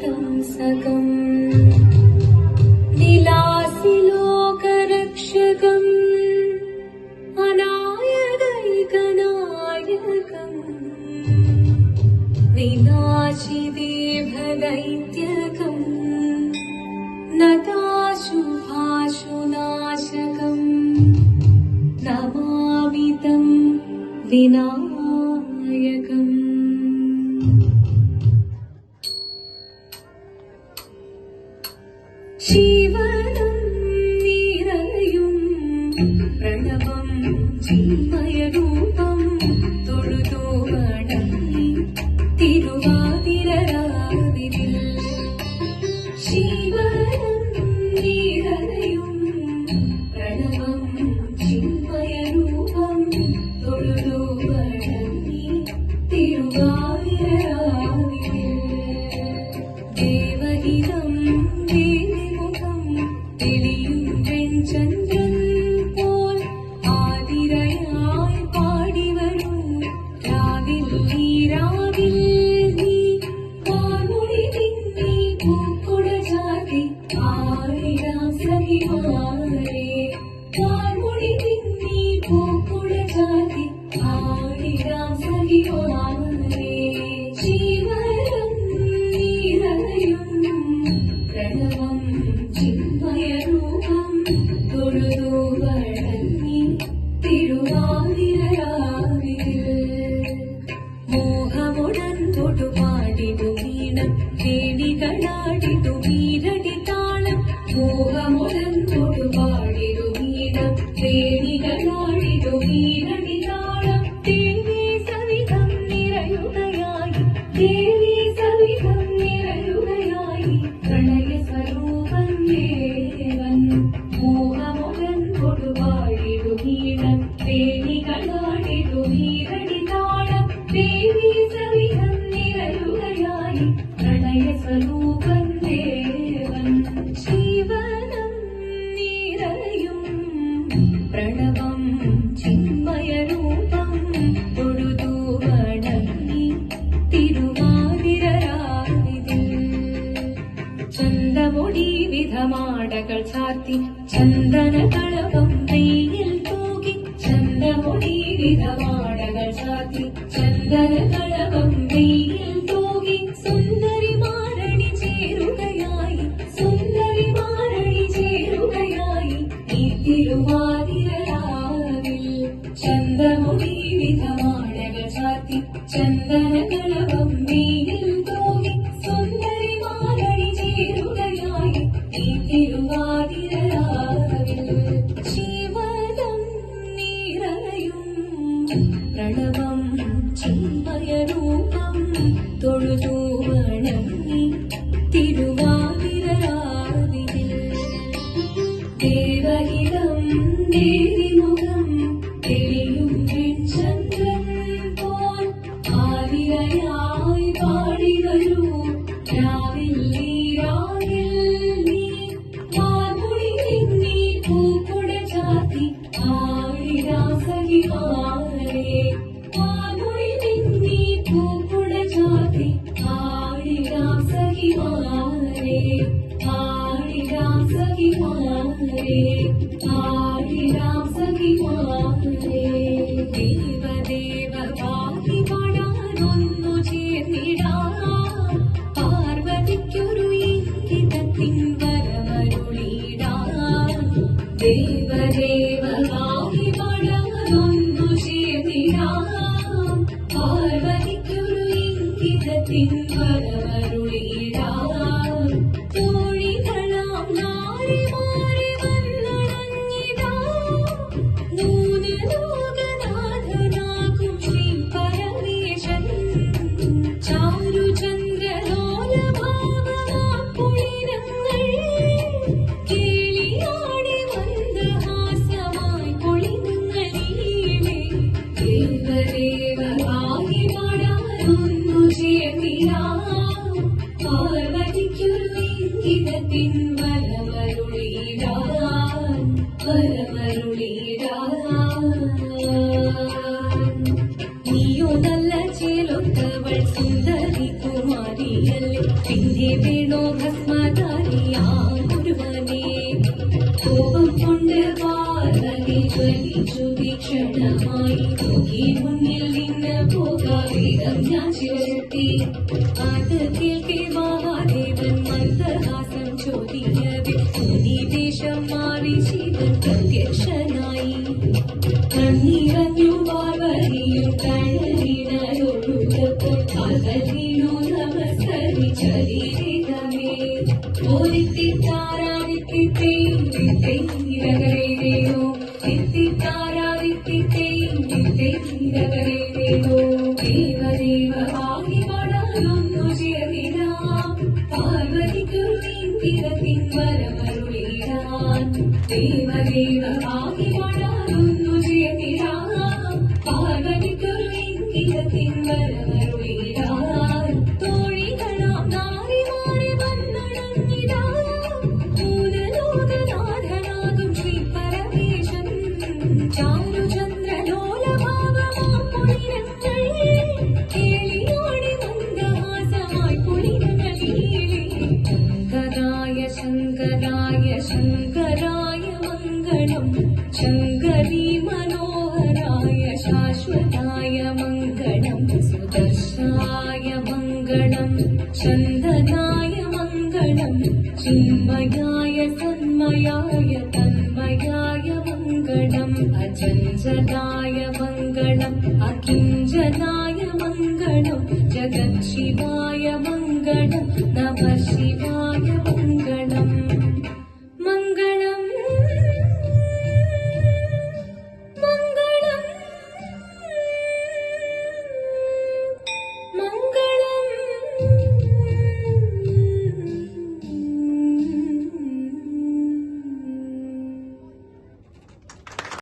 अनाधरावतंसकम् विलासिलोकरक्षकम् अनायदैकनायकम् विनाशिदेभदैत्यकम् नताशुभाशुनाशकम् नमामि तं विनायकम्। जीवनं निरयुं प्रणवं चिन्मयरूपं തൊഴുതു വണങ്ങി തിരുവാതിരരാവിതിൽ ജീവനം നിറയും പ്രണവം ചിന്മയരൂപം തൊഴുതു വണങ്ങി തിരുവാതിരരാവിതിൽ ദേവഹിതം ദേവിമുഖം തെളിയും വെൺചന്ദ്രൻ പോൽ ആതിരയായി പാടിവരൂ രാവിൽ നീ രാവിൽ നീ വാർമുടി തിന്നി പൂക്കുട ചാർത്തി ആയിരം സഖിമാരെ വാർമുടി തിന്നി പൂക്കുട ചാർത്തി ആയിരം സഖിമാരെ ജീവനം നിറയും പ്രണവം ചിന്മയരൂപം തൊഴുതു വണങ്ങി തിരുവാതിരരാവിൽ മോഹമുടൻ തൊടുപാടിടു വീണം വേണികളാടിടു വീരടി താളം മോഹമുടൻ തൊടുപാടിടു വീണം വേണികളാടിടു വീരടി താളം ദേവി സവിധം നിറയുകയായി ദേവി സവിധം നിറയുകയായി പ്രണയ സ്വരൂപൻ ദേവൻ മോഹമുടൻ തൊടുപാടിടു വീണം വേണികളാടിടു വീരടി താളം ദേവി സവിധം നിറയുകയായി പ്രണയ സ്വരൂപൻ ദേവൻ ജീവനം നിറയും പ്രണവം ചിന്മയരൂപം തൊഴുതു വണങ്ങി തിരുവാതിരരാവിതിൽ ചന്തമൊടി വിധമാടകൾ ചാർത്തി ചന്ദനകളവം വെയിൽ തൂകി ചന്തമൊടി വിധമാടകൾ ചാർത്തി ചന്ദനകളവം വെയിൽ തൂകി സുന്ദരിമാരണി ചേരുകയായി സുന്ദരിമാരണി ചേരുകയായി ഈ തിരുവാതിരരാവിൽ ചന്തമൊടി വിധമാടകൾ ചാർത്തി ചന്ദനകളവം വെയിൽ തൂകി സുന്ദരിമാരണി ചേരുകയായി ഈ തിരുവാതിരരാവിൽ ജീവനം നിറയും പ്രണവം ചിന്മയരൂപം തൊഴുതു വണങ്ങി തിരുവാതിരരാവിൽ ദേവഹിതം ദേവിമുഖം തെളിയും വെൺചന്ദ്രൻ പോൽ ആതിരയായി പാടിവരൂ രാവിൽ നീ രാവിൽ നീ വാർമുടി തിന്നി പൂക്കുട ചാർത്തി ആയിരം സഖിമാരെ വാർമുടി തിന്നി പൂക്കുട ചാർത്തി ആയിരം സഖിമാരെ ആയിരം സഖിമാരെ ആയിരം സഖിമാരെ ദേവദേവ പാടി പാടാനൊന്നു ചേർന്നിടാം പാർവതിക്കൊരു ഇംഗിതത്തിൻ വരമരുളിടാം ദേവദേവ പാടി പാടാനൊന്നു ചേർന്നിടാം പാർവതിക്കൊരു ഇംഗിതത്തിൻ വരമരുളിടാം തോഴികളാം നാരിമാരെ വന്നണഞ്ഞിടാം നൂന് ലോകനാഥനാകും ശ്രീ പരമേശൻ ചാരുചന്ദ്രലോലഭാവമാം പുളിനങ്ങൾ കേളിയാടി മന്ദഹാസമായി പൊളിനങ്ങളീലെ ദേവദേവ ആയി പാടാനൊന്നു ചേർന്നിടാം പാർവതിക്കൊരു ഇംഗിതത്തിൻ വരമരുളിടാൻ വരമരുളിടാൻ നീയോ നല്ല ചേലൊത്തവൾ സുന്ദരി കുമാരി പ്രത്യക്ഷനായി കണ്ണീറഞ്ഞു പാർവതിയും കണ്ണീരൊഴുകപ്പോൾ അകലിനു നമസ്കരിച്ചതിരകമേ ഓരിത്തിത്താരാദിത്തിത്തേയും തിത്തൈരകരേനോ തിത്തിത്താരാദിത്തിത്തേയും തിത്തൈരകരേനോ ദേവദേവ ആകി വളർന്നു ചേർന്നിടാം പാർവതിക്കു നീന്തിരത്തിൻ വരമരുളിടാൻ ദേവദേവ ആകി വളർന്നു ചേർന്നിടാം പാർവതിക്കു നീന്തിരത്തിൻ വരമരുളിടാൻ തോഴികളാം നാരിമാരെ വന്നണങ്ങിടാം മൂലലോകനാഥനാകും ശ്രീ പരമേശൻ ചാരുചന്ദ്രലോലഭാവമാം പൊഴിനങ്ങൾ കേളിയോടി മന്ദഹാസമായി പൊഴിനങ്ങളിലെ ശങ്കരായ ശങ്കരായ ശങ്കരായ മംഗളം ശങ്കരീ മനോഹരായ ശാശ്വതായ മംഗളം സുദർശായ മംഗളം ചന്ദനായ മംഗളം ചിന്മയായ സന്മയായ തന്മയായ മംഗളം അചഞ്ചലായ മംഗളം അകിഞ്ചനായ മംഗളം ജഗത് ശിവായ മംഗളം നമഃ ശിവായ